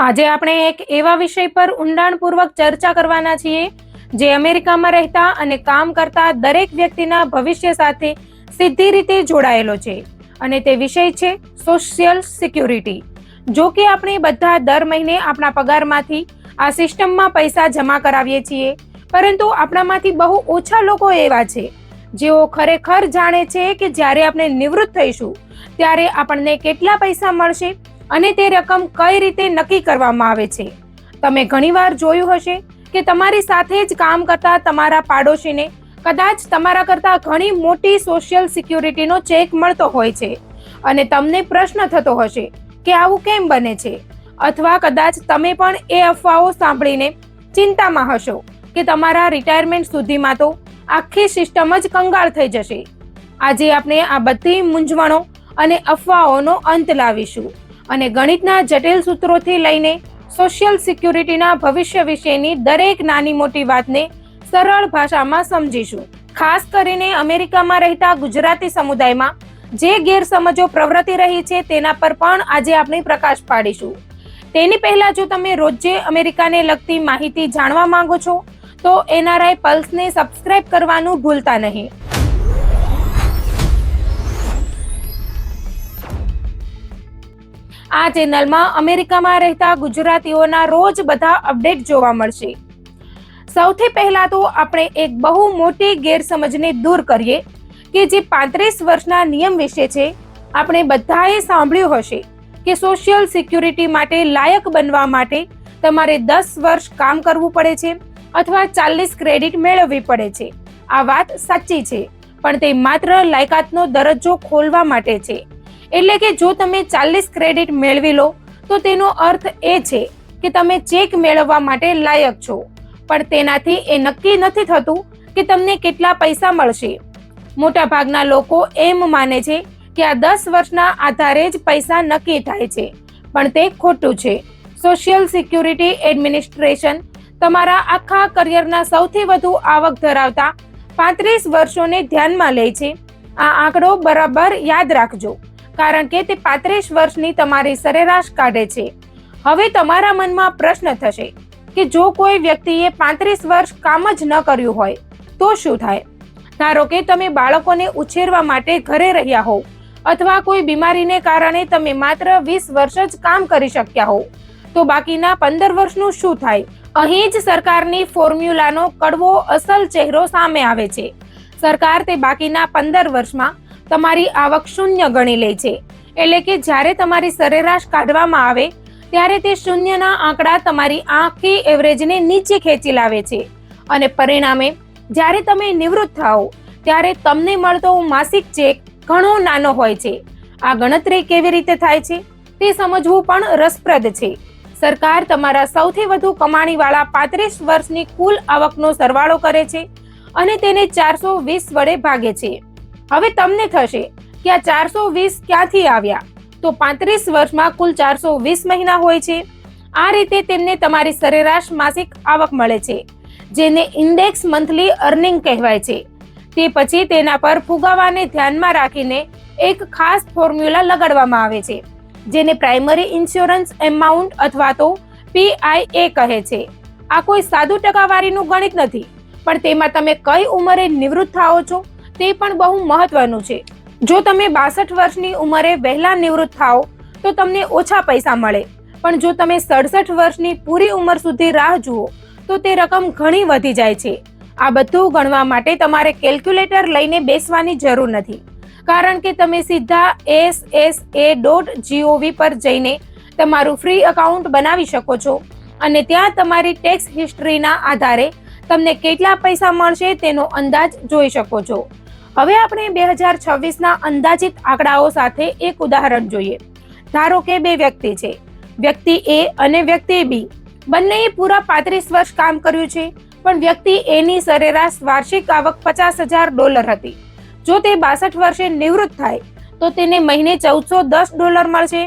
આજે આપણે એક એવા વિષય પર ઊંડાણપૂર્વક ચર્ચા કરવાના છીએ જે અમેરિકામાં રહેતા અને કામ કરતા દરેક વ્યક્તિના ભવિષ્ય સાથે સીધી રીતે જોડાયેલો છે, અને તે વિષય છે સોશિયલ સિક્યુરિટી. જો કે આપણે બધા દર મહિને આપણા પગારમાંથી આ સિસ્ટમમાં પૈસા જમા કરાવીએ છીએ, પરંતુ આપણામાંથી બહુ ઓછા લોકો એવા છે જેઓ ખરેખર જાણે છે કે જ્યારે આપણે નિવૃત્ત થઈશું ત્યારે આપણને કેટલા પૈસા મળશે અને તે રકમ કઈ રીતે નક્કી કરવામાં આવે છે. તમે ઘણીવાર જોયું હશે કે તમારી સાથે જ કામ કરતા તમારા પાડોશીને કદાચ તમારા કરતા ઘણી મોટી સોશિયલ સિક્યુરિટીનો ચેક મળતો હોય છે, અને તમને પ્રશ્ન થતો હશે કે આવું કેમ બને છે, અથવા કદાચ તમે પણ એ અફવાઓ સાંભળીને ચિંતામાં હશો કે તમારા રિટાયરમેન્ટ સુધીમાં તો આખી સિસ્ટમ જ કંગાળ થઈ જશે. આજે આપણે આ બધી મૂંઝવણો અને અફવાઓનો અંત લાવીશું અને ગણિતના જટિલ સૂત્રોથી લઈને સોશિયલ સિક્યુરિટીના ભવિષ્ય વિશેની દરેક નાની મોટી વાતને સરળ ભાષામાં સમજીશું. ખાસ કરીને અમેરિકામાં રહેતા ગુજરાતી સમુદાયમાં જે ગેરસમજો પ્રવર્તી રહી છે તેના પર પણ આજે આપણે પ્રકાશ પાડીશું. તેની પહેલા જો તમે રોજે અમેરિકાને લગતી માહિતી જાણવા માંગો છો તો NRI પલ્સને સબસ્ક્રાઇબ કરવાનું ભૂલતા નહીં. આ ચેનલમાં અમેરિકામાં રહેતા ગુજરાતીઓના રોજ બધા અપડેટ જોવા મળશે. સૌથી પહેલા તો આપણે એક બહુ મોટી ગેરસમજને દૂર કરીએ કે જે 35 વર્ષના નિયમ વિશે છે. આપણે બધાએ સાંભળ્યું હશે કે સોશિયલ સિક્યુરિટી માટે લાયક બનવા માટે તમારે 10 વર્ષ કામ કરવું પડે છે અથવા 40 ક્રેડિટ મેળવવી પડે છે. આ વાત સાચી છે, પણ તે માત્ર લાયકાતનો દરજ્જો ખોલવા માટે છે. એટલે કે જો તમે 40 ક્રેડિટ મેળવી લો તો તેનો અર્થ એ છે કે તમે ચેક મેળવવા માટે લાયક છો, પણ તેનાથી એ નક્કી નથી થતું કે તમને કેટલા પૈસા મળશે. મોટાભાગના લોકો એમ માને છે કે આ 10 વર્ષના આધારે જ પૈસા નક્કી થાય છે, પણ તે ખોટું છે. સોશિયલ સિક્યુરિટી એડમિનિસ્ટ્રેશન તમારા આખા કરિયરના સૌથી વધુ આવક ધરાવતા 35 વર્ષોને ધ્યાનમાં લે છે. આ આંકડો બરાબર યાદ રાખજો, કારણ કે તે 35 વર્ષની તમારી સરેરાશ કાઢે છે. હવે તમારા મનમાં પ્રશ્ન થશે કે જો કોઈ વ્યક્તિએ 35 વર્ષ કામ જ ન કર્યું હોય તો શું થાય? ધારો કે તમે બાળકોને ઉછેરવા માટે ઘરે રહ્યા હોવ, અથવા કોઈ બીમારીને કારણે તમે માત્ર 20 વર્ષ જ કામ કરી શક્યા હોવ, તો બાકીના 15 વર્ષનું શું થાય? અહીં જ સરકારની ફોર્મ્યુલાનો કડવો અસલ ચહેરો સામે આવે છે. સરકાર તે બાકીના 15 વર્ષમાં તમારી આવક શૂન્ય ગણી લે છે. એટલે કે જ્યારે તમારી સરેરાશ કાઢવામાં આવે ત્યારે તે શૂન્યના આંકડા તમારી આખી એવરેજને નીચે ખેંચી લાવે છે, અને પરિણામે જ્યારે તમે નિવૃત્ત થાઓ ત્યારે તમને મળતો માસિક ચેક ઘણો નાનો હોય છે. આ ગણતરી કેવી રીતે થાય છે તે સમજવું પણ રસપ્રદ છે. સરકાર તમારા સૌથી વધુ કમાણીવાળા 35 વર્ષની કુલ આવકનો સરવાળો કરે છે અને તેને 420 વડે ભાગે છે. હવે તમને થશે કે આ 420 ક્યાંથી આવ્યા? તો 35 વર્ષમાં કુલ 420 મહિના હોય છે. આ રીતે તેમને તમારી સરેરાશ માસિક આવક મળે છે, જેને ઇન્ડેક્સ મંથલી અર્નિંગ કહેવાય છે. તે પછી તેના પર ફુગાવાને ધ્યાનમાં રાખીને એક ખાસ ફોર્મ્યુલા લગાડવામાં આવે છે, જેને પ્રાઇમરી ઇન્સ્યોરન્સ એમાઉન્ટ અથવા તો PIA કહે છે. આ કોઈ સાદું ટકાવારીનું ગણિત નથી, પણ તેમાં તમે કઈ ઉંમરે નિવૃત્ત થાઓ છો તે પણ બહુ મહત્વનું છે. જો તમે 62 વર્ષની ઉંમરે વહેલા નિવૃત્ત થાઓ તો તમને ઓછા પૈસા મળે, પણ જો તમે 67 વર્ષની પૂરી ઉંમર સુધી રાહ જુઓ તો તે રકમ ઘણી વધી જાય છે. આ બધું ગણવા માટે તમારે કેલ્ક્યુલેટર લઈને બેસવાની જરૂર નથી, કારણ કે તમે સીધા ssa.gov પર જઈને તમારું ફ્રી એકાઉન્ટ બનાવી શકો છો, અને ત્યાં તમારી ટેક્સ હિસ્ટ્રીના આધારે તમને કેટલા પૈસા મળશે તેનો અંદાજ જોઈ શકો છો. હવે આપણે 2026ના અંદાજિત આંકડાઓ સાથે એક ઉદાહરણ જોઈએ. ધારો કે 2 વ્યક્તિ છે. વ્યક્તિ A અને વ્યક્તિ B બંનેએ પૂરા 35 વર્ષ કામ કર્યું છે, પણ વ્યક્તિ A ની સરેરાશ વાર્ષિક આવક $50,000 હતી. જો તે 62 વર્ષે નિવૃત્ત થાય તો તેને મહિને $1,410 મળશે,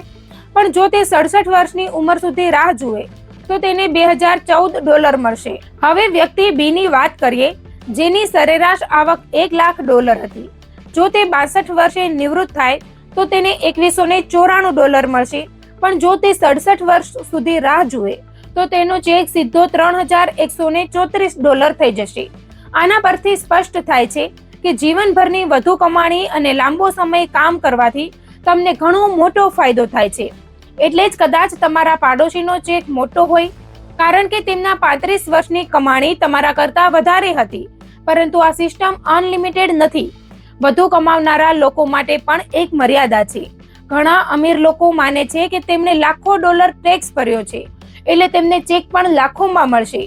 પણ જો તે 67 વર્ષની ઉંમર સુધી રાહ જુએ તો તેને $2,014 મળશે. હવે વ્યક્તિ B ની વાત કરીએ, જેની સરેરાશ આવક $1 લાખ હતી. જો તે 62 વર્ષે નિવૃત્ત થાય તો તેને $2,194 મળશે, પણ જો તે 67 વર્ષ સુધી રાહ જુએ તો તેનો ચેક સીધો $3,134 થઈ જશે. આના પરથી સ્પષ્ટ થાય છે કે જીવનભરની વધુ કમાણી અને લાંબો સમય કામ કરવાથી તમને ઘણો મોટો ફાયદો થાય છે. એટલે જ કદાચ તમારા પાડોશીનો ચેક મોટો હોય, કારણ કે તેમના 35 વર્ષની કમાણી તમારા કરતા વધારે હતી. પરંતુ આ સિસ્ટમ અનલિમિટેડ નથી. વધુ કમાવનારા લોકો માટે પણ એક મર્યાદા છે. ઘણા અમીર લોકો માને છે કે તેમણે લાખો ડોલર ટેક્સ ભર્યો છે, એટલે તેમને ચેક પણ લાખોમાં મળશે.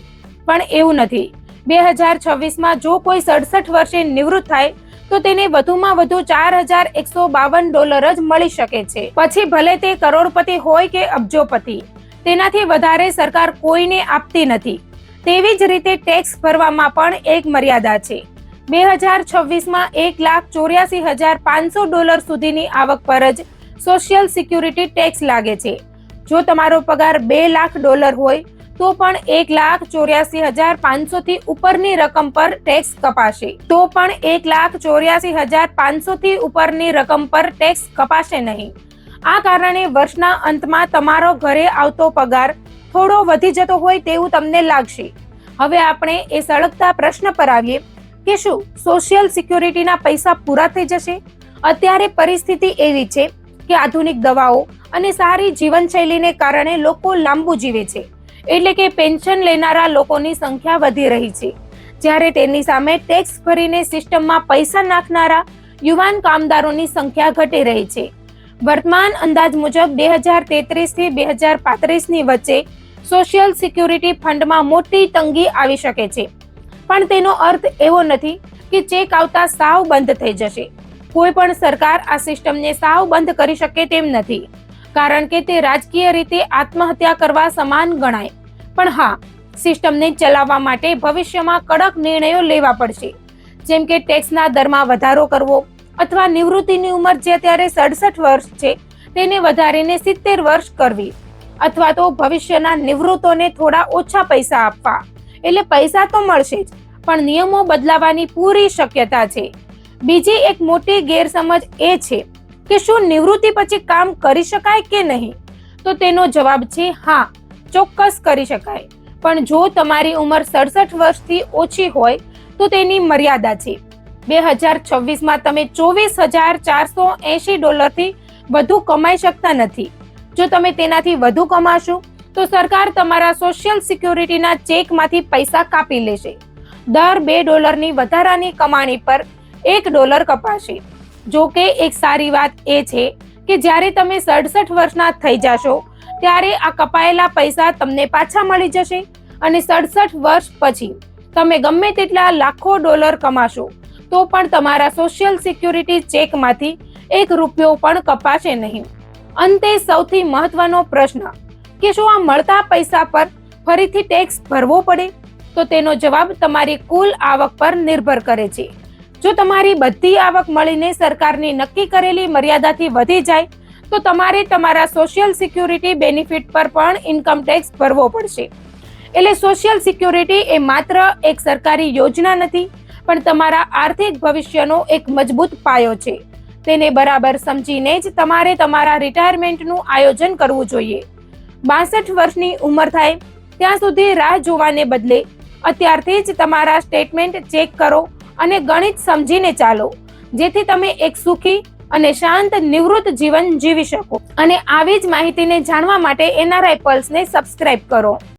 પણ એવું નથી. 2026માં જો કોઈ 67 વર્ષે નિવૃત્ત થાય તો તેને વધુમાં વધુ $4,152 જ મળી શકે છે. પછી ભલે તે કરોડપતિ હોય કે અબજોપતિ, તેનાથી વધારે સરકાર કોઈને આપતી નથી. તેવી જ રીતે ટેક્સ ભરવામાં પણ એક મર્યાદા છે. 2026માં $1,84,500 સુધીની આવક પર જ સોશિયલ સિક્યુરિટી ટેક્સ લાગે છે. જો તમારો પગાર $2 લાખ હોય તો પણ $1,84,500 થી ઉપરની રકમ પર ટેક્સ કપાશે. $1,84,500 ઉપરની રકમ પર ટેક્સ કપાશે નહીં. આ કારણે વર્ષના અંતમાં તમારો ઘરે આવતો પગાર થોડો વધી જતો હોય તેવું તમને લાગશે. હવે આપણે એ સળગતા પ્રશ્ન પર આવીએ કે શું સોશિયલ સિક્યુરિટીના પૈસા પૂરા થઈ જશે? અત્યારે પરિસ્થિતિ એવી છે કે આધુનિક દવાઓ અને સારી જીવનશૈલીને કારણે લોકો લાંબુ જીવે છે. એટલે કે પેન્શન લેનારા લોકોની સંખ્યા વધી રહી છે, જ્યારે તેની સામે ટેક્સ ભરીને સિસ્ટમમાં પૈસા નાખનારા યુવાન કામદારોની સંખ્યા ઘટી રહી છે. વર્તમાન અંદાજ મુજબ 2033 થી 2035ની વચ્ચે સોશિયલ સિક્યુરિટી ફંડમાં મોટી તંગી આવી શકે છે. પણ તેનો અર્થ એવો નથી કે ચેક આવતા સાવ બંધ થઈ જશે. કોઈ પણ સરકાર આ સિસ્ટમને સાવ બંધ કરી શકે તેમ નથી, કારણ કે તે રાજકીય રીતે આત્મહત્યા કરવા સમાન ગણાય. પણ હા, સિસ્ટમને ચલાવવા માટે ભવિષ્યમાં કડક નિર્ણયો લેવા પડશે, જેમ કે ટેક્સના દરમાં વધારો કરવો અથવા નિવૃત્તિની ઉંમર જે અત્યારે 67 વર્ષ છે તેને વધારીને 70 વર્ષ કરવી, અથવા તો ભવિષ્યના નિવૃત્તોને થોડા ઓછા પૈસા આપવા. એટલે પૈસા તો મળશે જ, પણ નિયમો બદલાવાની પૂરી શક્યતા છે. બીજી એક મોટી ગેરસમજ એ છે કે શું નિવૃત્તિ પછી કામ કરી શકાય કે નહીં? તો તેનો જવાબ છે હા, ચોક્કસ કરી શકાય. પણ જો તમારી ઉંમર 67 વર્ષથી ઓછી હોય તો તેની મર્યાદા છે. 2026માં તમે $24,480 થી વધુ કમાઈ શકતા નથી. જો તમે તેનાથી વધુ કમાશો તો સરકાર તમારા સોશિયલ સિક્યુરિટીના ચેકમાંથી પૈસા કાપી લેશે. દર $2ની વધારાની કમાણી પર $1 કપાશે. જો કે એક સારી વાત એ છે કે જ્યારે તમે 67 વર્ષના થઈ જશો ત્યારે આ કપાયેલા પૈસા તમને પાછા મળી જશે અને 67 વર્ષ પછી તમે ગમે તેટલા લાખો ડોલર કમાશો તો પણ તમારા સોશિયલ સિક્યુરિટી ચેકમાંથી $1 પણ કપાશે નહીં. અંતે સૌથી મહત્વનો પ્રશ્ન કે શું આ મળતા પૈસા પર ફરીથી ટેક્સ ભરવો પડે? તો તેનો જવાબ તમારી કુલ આવક પર નિર્ભર કરે છે. જો તમારી બધી આવક મળીને સરકારની નક્કી કરેલી મર્યાદાથી વધી જાય તો તમારે તમારા સોશિયલ સિક્યુરિટી બેનિફિટ પર પણ ઇન્કમ ટેક્સ ભરવો પડશે. એટલે સોશિયલ સિક્યુરિટી એ માત્ર એક સરકારી યોજના નથી, પણ તમારા આર્થિક ભવિષ્યનો એક મજબૂત પાયો છે. તેને બરાબર સમજીને જ તમારે તમારા રિટાયરમેન્ટનું આયોજન કરવું જોઈએ. 62 વર્ષની ઉંમર થાય ત્યાં સુધી રાહ જોવાને બદલે અત્યારથી જ તમારા સ્ટેટમેન્ટ ચેક કરો અને ગણિત સમજીને ચાલો, જેથી તમે એક સુખી અને શાંત નિવૃત્ત જીવન જીવી શકો. અને આવી જ માહિતીને જાણવા માટે NRI પલ્સને સબસ્ક્રાઇબ કરો.